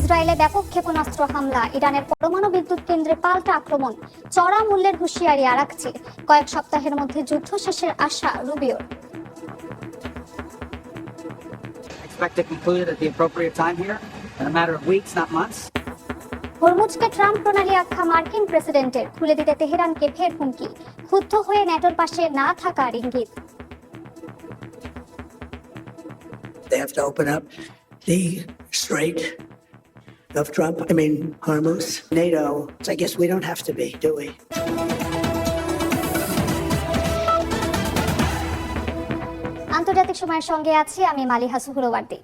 ইসরায়েলে ব্যাপক ক্ষেপণাস্ত্র হামলা, ইরানের পরমাণু বিদ্যুৎ কেন্দ্রে পাল্টা আক্রমণ, চড়া মূল্যের হুঁশিয়ারি আরাকচির। কয়েক সপ্তাহের মধ্যে যুদ্ধ শেষের আশা রুবিওর। হরমুজকে ট্রাম্প প্রণালী আখ্যা মার্কিন প্রেসিডেন্টের, খুলে দিতে তেহরানকে ফের হুমকি। ক্ষুব্ধ হয়ে ন্যাটোর পাশে না থাকার ইঙ্গিত। They have to open up the Strait of Trump. I mean, Hormuz. NATO. So I guess we don't have to be, do we? আন্তর্জাতিক সময়ের সঙ্গে আছি আমি মালিহা সুহরওয়ার্দী।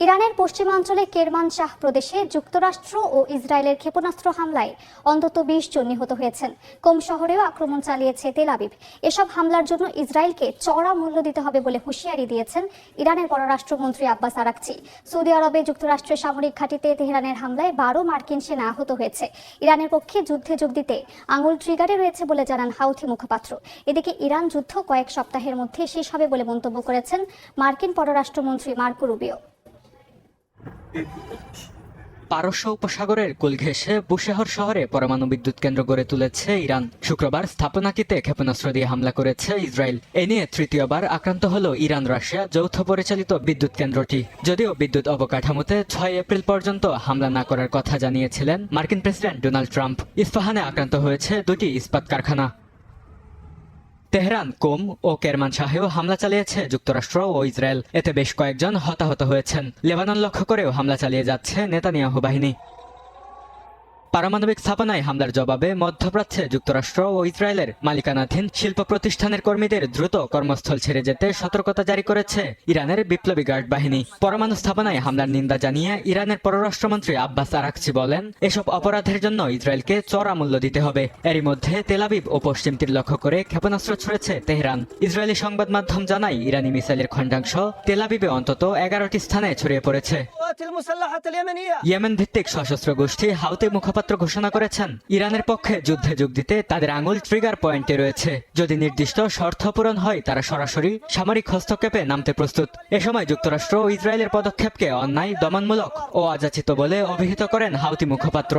ইরানের পশ্চিমাঞ্চলে কেরমানশাহ প্রদেশে যুক্তরাষ্ট্র ও ইসরায়েলের ক্ষেপণাস্ত্র হামলায় অন্তত 20 জন নিহত হয়েছেন। কোম শহরেও আক্রমণ চালিয়েছে তেল আবিব। এসব হামলার জন্য ইসরায়েলকে চড়া মূল্য দিতে হবে বলে হুঁশিয়ারি দিয়েছেন ইরানের পররাষ্ট্রমন্ত্রী আব্বাস আরাকচি। সৌদি আরবে যুক্তরাষ্ট্রের সামরিক ঘাঁটিতে তেহরানের হামলায় 12 মার্কিন সেনা আহত হয়েছে। ইরানের পক্ষে যুদ্ধে যোগ দিতে আঙুল ট্রিগারে রয়েছে বলে জানান হাউথি মুখপাত্র। এদিকে ইরান যুদ্ধ কয়েক সপ্তাহের মধ্যে শেষ হবে বলে মন্তব্য করেছেন মার্কিন পররাষ্ট্রমন্ত্রী মার্কো রুবিও। পারস্য উপসাগরের কুল ঘেঁষে বুশেহর শহরে পরমাণু বিদ্যুৎ কেন্দ্র গড়ে তুলেছে ইরান। শুক্রবার স্থাপনাটিতে ক্ষেপণাস্ত্র দিয়ে হামলা করেছে ইসরায়েল। এ নিয়ে তৃতীয়বার আক্রান্ত হল ইরান রাশিয়া যৌথ পরিচালিত বিদ্যুৎ কেন্দ্রটি। যদিও বিদ্যুৎ অবকাঠামোতে 6 এপ্রিল পর্যন্ত হামলা না করার কথা জানিয়েছিলেন মার্কিন প্রেসিডেন্ট ডোনাল্ড ট্রাম্প। ইস্পাহানে আক্রান্ত হয়েছে 2টি ইস্পাত কারখানা। তেহরান, কোম ও কেরমানশাহেও হামলা চালিয়েছে যুক্তরাষ্ট্র ও ইসরায়েল। এতে বেশ কয়েকজন হতাহত হয়েছেন। লেবানন লক্ষ্য করেও হামলা চালিয়ে যাচ্ছে নেতানিয়াহু বাহিনী। পারমাণবিক স্থাপনায় হামলার জবাবে মধ্যপ্রাচ্যে যুক্তরাষ্ট্র ও ইসরায়েলের মালিকানাধীন শিল্প প্রতিষ্ঠানের কর্মীদের দ্রুত কর্মস্থল ছেড়ে যেতে সতর্কতা জারি করেছে ইরানের বিপ্লবী গার্ড বাহিনী। পরমাণু স্থাপনায় হামলার নিন্দা জানিয়ে ইরানের পররাষ্ট্রমন্ত্রী আব্বাস আরাকচি বলেন, এসব অপরাধের জন্য ইসরায়েলকে চড়া মূল্য দিতে হবে। এরই মধ্যে তেল আবিব ও পশ্চিম তীর লক্ষ্য করে ক্ষেপণাস্ত্র ছুড়েছে তেহরান। ইসরায়েলি সংবাদ মাধ্যম জানায় ইরানি মিসাইলের খণ্ডাংশ তেল আবিবে অন্তত 11টি স্থানে ছড়িয়ে পড়েছে। ইয়েমেন ভিত্তিক সশস্ত্র গোষ্ঠী হাউতি মুখপাত্র ঘোষণা করেছেন, ইরানের পক্ষে যুদ্ধে যোগ দিতে তাদের আঙুল ট্রিগার পয়েন্টে রয়েছে। যদি নির্দিষ্ট শর্ত পূরণ হয় তারা সরাসরি সামরিক হস্তক্ষেপে নামতে প্রস্তুত। এ সময় যুক্তরাষ্ট্র ও ইসরায়েলের পদক্ষেপকে অন্যায়, দমনমূলক ও অযাচিত বলে অভিহিত করেন হাউতি মুখপাত্র।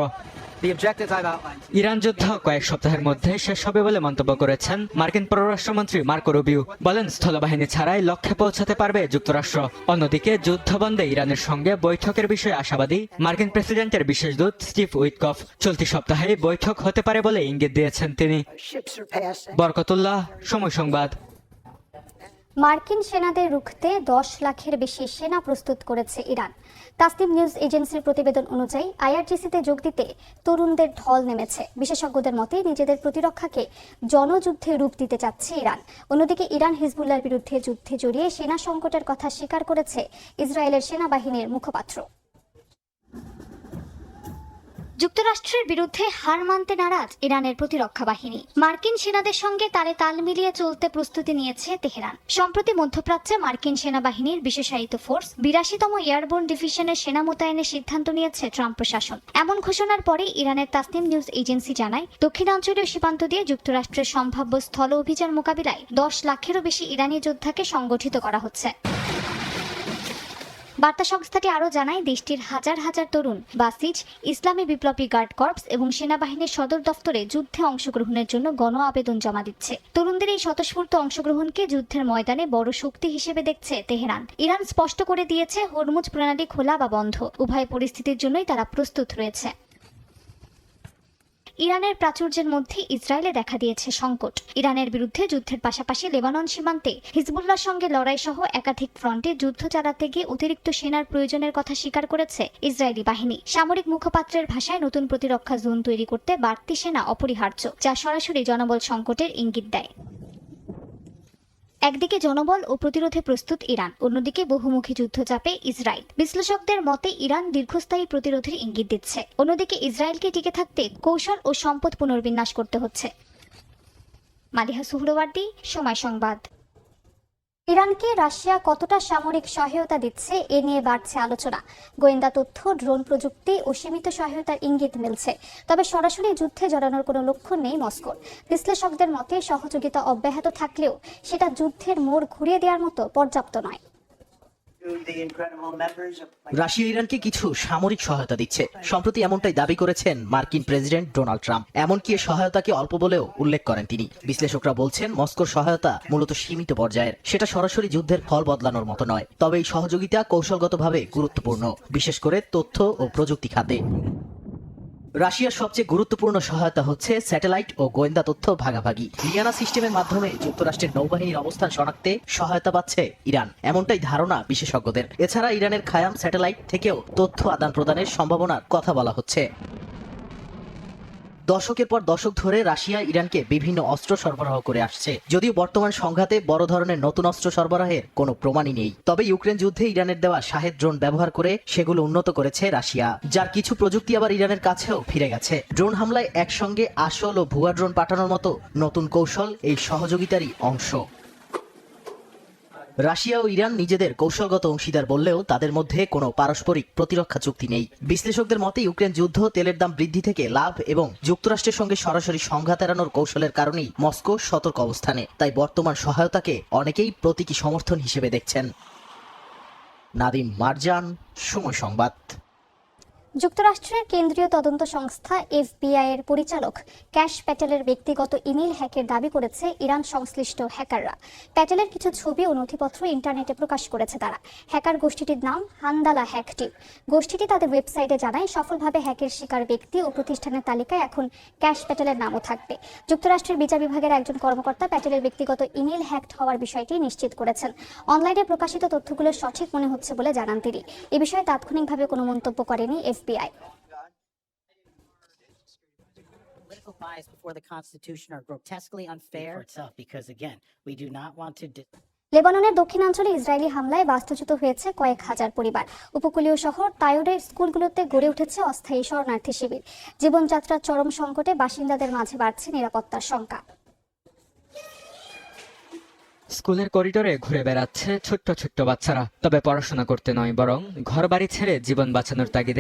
ইরান যুদ্ধ কয়েক সপ্তাহের মধ্যে শেষ হবে বলে মন্তব্য করেছেন মার্কিন পররাষ্ট্রমন্ত্রী মার্কো রুবিও। বলেন, স্থলবাহিনী ছাড়াই লক্ষ্যে পৌঁছাতে পারবে যুক্তরাষ্ট্র। অন্যদিকে যুদ্ধ বন্ধে ইরানের সঙ্গে বৈঠকের বিষয়ে আশাবাদী মার্কিন প্রেসিডেন্টের বিশেষ দূত স্টিভ উইটকফ। চলতি সপ্তাহে বৈঠক হতে পারে বলে ইঙ্গিত দিয়েছেন তিনি। বরকতুল্লাহ, সময় সংবাদ। মার্কিন সেনাদের রুখতে 10 লাখের বেশি সেনা প্রস্তুত করেছে ইরান। তাসনিম নিউজ এজেন্সির প্রতিবেদন অনুযায়ী আইআরজিসিতে যোগ দিতে তরুণদের ঢল নেমেছে। বিশেষজ্ঞদের মতে নিজেদের প্রতিরক্ষাকে জনযুদ্ধে রূপ দিতে চাচ্ছে ইরান। অন্যদিকে ইরান হিজবুল্লাহর বিরুদ্ধে যুদ্ধে জড়িয়ে সেনা সংকটের কথা স্বীকার করেছে ইসরায়েলের সেনাবাহিনীর মুখপাত্র। যুক্তরাষ্ট্রের বিরুদ্ধে হার মানতে নারাজ ইরানের প্রতিরক্ষা বাহিনী। মার্কিন সেনাদের সঙ্গে তালে তাল মিলিয়ে চলতে প্রস্তুতি নিয়েছে তেহরান। সম্প্রতি মধ্যপ্রাচ্যে মার্কিন সেনাবাহিনীর বিশেষায়িত ফোর্স 82তম এয়ারবোর্ন ডিভিশনের সেনা মোতায়েনের সিদ্ধান্ত নিয়েছে ট্রাম্প প্রশাসন। এমন ঘোষণার পরে ইরানের তাসনিম নিউজ এজেন্সি জানায়, দক্ষিণাঞ্চলীয় সীমান্ত দিয়ে যুক্তরাষ্ট্রের সম্ভাব্য স্থল অভিযান মোকাবিলায় 10 লাখেরও বেশি ইরানি যোদ্ধাকে সংগঠিত করা হচ্ছে। বার্তা সংস্থাটি আরও জানায়, দেশটির হাজার হাজার তরুণ বাসিজ, ইসলামী বিপ্লবী গার্ড কর্পস এবং সেনাবাহিনীর সদর দফতরে যুদ্ধে অংশগ্রহণের জন্য গণ আবেদন জমা দিচ্ছে। তরুণদের এই স্বতঃস্ফূর্ত অংশগ্রহণকে যুদ্ধের ময়দানে বড় শক্তি হিসেবে দেখছে তেহরান। ইরান স্পষ্ট করে দিয়েছে, হরমুজ প্রণালী খোলা বা বন্ধ, উভয় পরিস্থিতির জন্যই তারা প্রস্তুত রয়েছে। ইরানের প্রাচুর্যের মধ্যে ইসরায়েলে দেখা দিয়েছে সংকট। ইরানের বিরুদ্ধে যুদ্ধের পাশাপাশি লেবানন সীমান্তে হিজবুল্লাহর সঙ্গে লড়াই সহ একাধিক ফ্রন্টে যুদ্ধ চালাতে গিয়ে অতিরিক্ত সেনার প্রয়োজনের কথা স্বীকার করেছে ইসরায়েলি বাহিনী। সামরিক মুখপাত্রের ভাষায়, নতুন প্রতিরক্ষা জোন তৈরি করতে বাড়তি সেনা অপরিহার্য, যা সরাসরি জনবল সংকটের ইঙ্গিত দেয়। একদিকে জনবল ও প্রতিরোধে প্রস্তুত ইরান, অন্যদিকে বহুমুখী যুদ্ধচাপে ইসরায়েল। বিশ্লেষকদের মতে ইরান দীর্ঘস্থায়ী প্রতিরোধের ইঙ্গিত দিচ্ছে। অন্যদিকে ইসরায়েলকে টিকে থাকতে কৌশল ও সম্পদ পুনর্বিন্যাস করতে হচ্ছে। মালিহা সুহরওয়ার্দী, সময় সংবাদ। ইরানকে রাশিয়া কতটা সামরিক সহায়তা দিচ্ছে এ নিয়ে বাড়ছে আলোচনা। গোয়েন্দা তথ্য, ড্রোন প্রযুক্তি ও সীমিত সহায়তার ইঙ্গিত মিলছে, তবে সরাসরি যুদ্ধে জড়ানোর কোনো লক্ষণ নেই মস্কোর। বিশ্লেষকদের মতে সহযোগিতা অব্যাহত থাকলেও সেটা যুদ্ধের মোড় ঘুরিয়ে দেওয়ার মতো পর্যাপ্ত নয়। to the incredible members of my Russia ইরানকে কিছু সামরিক সহায়তা দিচ্ছে। সম্প্রতি এমনটাই দাবি করেছেন মার্কিন প্রেসিডেন্ট ডোনাল্ড ট্রাম্প। এমনকি এই সহায়তাকে অল্প বলেও উল্লেখ করেন তিনি। বিশ্লেষকরা বলছেন মস্কোর সহায়তা মূলত সীমিত পর্যায়ের, সেটা সরাসরি যুদ্ধের ফল বদলানোর মতো নয়। তবে এই সহযোগিতা কৌশলগতভাবে গুরুত্বপূর্ণ, বিশেষ করে তথ্য ও প্রযুক্তি খাতে। রাশিয়ার সবচেয়ে গুরুত্বপূর্ণ সহায়তা হচ্ছে স্যাটেলাইট ও গোয়েন্দা তথ্য ভাগাভাগি। লিয়ানা সিস্টেমের মাধ্যমে যুক্তরাষ্ট্রের নৌবাহিনীর অবস্থান শনাক্তে সহায়তা পাচ্ছে ইরান, এমনটাই ধারণা বিশেষজ্ঞদের। এছাড়া ইরানের খায়াম স্যাটেলাইট থেকেও তথ্য আদান প্রদানের সম্ভাবনার কথা বলা হচ্ছে। দশকের পর দশক ধরে রাশিয়া ইরানকে বিভিন্ন অস্ত্র সরবরাহ করে আসছে। যদিও বর্তমান সংঘাতে বড় ধরনের নতুন অস্ত্র সরবরাহের কোনো প্রমাণই নেই। তবে ইউক্রেন যুদ্ধে ইরানের দেওয়া শাহেদ ড্রোন ব্যবহার করে সেগুলো উন্নত করেছে রাশিয়া, যার কিছু প্রযুক্তি আবার ইরানের কাছেও ফিরে গেছে। ড্রোন হামলায় একসঙ্গে আসল ও ভুয়া ড্রোন পাঠানোর মতো নতুন কৌশল এই সহযোগিতারই অংশ। রাশিয়া ও ইরান নিজেদের কৌশলগত অংশীদার বললেও তাদের মধ্যে কোনো পারস্পরিক প্রতিরক্ষা চুক্তি নেই। বিশ্লেষকদের মতে ইউক্রেন যুদ্ধ, তেলের দাম বৃদ্ধি থেকে লাভ এবং যুক্তরাষ্ট্রের সঙ্গে সরাসরি সংঘাত এড়ানোর কৌশলের কারণেই মস্কো সতর্ক অবস্থানে। তাই বর্তমান সহায়তাকে অনেকেই প্রতীকী সমর্থন হিসেবে দেখছেন। নাদিম মারজান, সময় সংবাদ। যুক্তরাষ্ট্রের কেন্দ্রীয় তদন্ত সংস্থা এফবিআই এর পরিচালক ক্যাশ প্যাটেলের ব্যক্তিগত ইমেইল হ্যাকের দাবি করেছে ইরান সংশ্লিষ্ট হ্যাকাররা। প্যাটেলের কিছু ছবি ও নথিপত্র ইন্টারনেটে প্রকাশ করেছে তারা। হ্যাকার গোষ্ঠীটির নাম হান্দালা হ্যাক টিম। গোষ্ঠীটি তাদের ওয়েবসাইটে জানায় সফলভাবে হ্যাকের শিকার ব্যক্তি ও প্রতিষ্ঠানের তালিকায় এখন ক্যাশ প্যাটেলের নামও থাকবে। যুক্তরাষ্ট্রের বিচার বিভাগের একজন কর্মকর্তা প্যাটেলের ব্যক্তিগত ইমেইল হ্যাকড হওয়ার বিষয়টি নিশ্চিত করেছেন। অনলাইনে প্রকাশিত তথ্যগুলো সঠিক মনে হচ্ছে বলে জানান তিনি। এ বিষয়ে তাৎক্ষণিকভাবে কোনো মন্তব্য করেনি FBI. Political bias before the Constitution are grotesquely unfair for itself because, again, we do not want to. লেবাননের দক্ষিণাঞ্চলে ইসরায়েলি হামলায় বাস্তুচ্যুত হয়েছে কয়েক হাজার পরিবার। উপকূলীয় শহর তাইরের স্কুলগুলোতে গড়ে উঠেছে অস্থায়ী শরণার্থী শিবির। জীবনযাত্রার চরম সংকটে বাসিন্দাদের মাঝে বাড়ছে নিরাপত্তার শঙ্কা। স্কুলের করিডোরে ঘুরে বেড়াচ্ছে ছোট্ট ছোট্ট বাচ্চারা। তবে পড়াশোনা করতে নয়, বরং ঘরবাড়ি ছেড়ে জীবন বাঁচানোর তাগিদে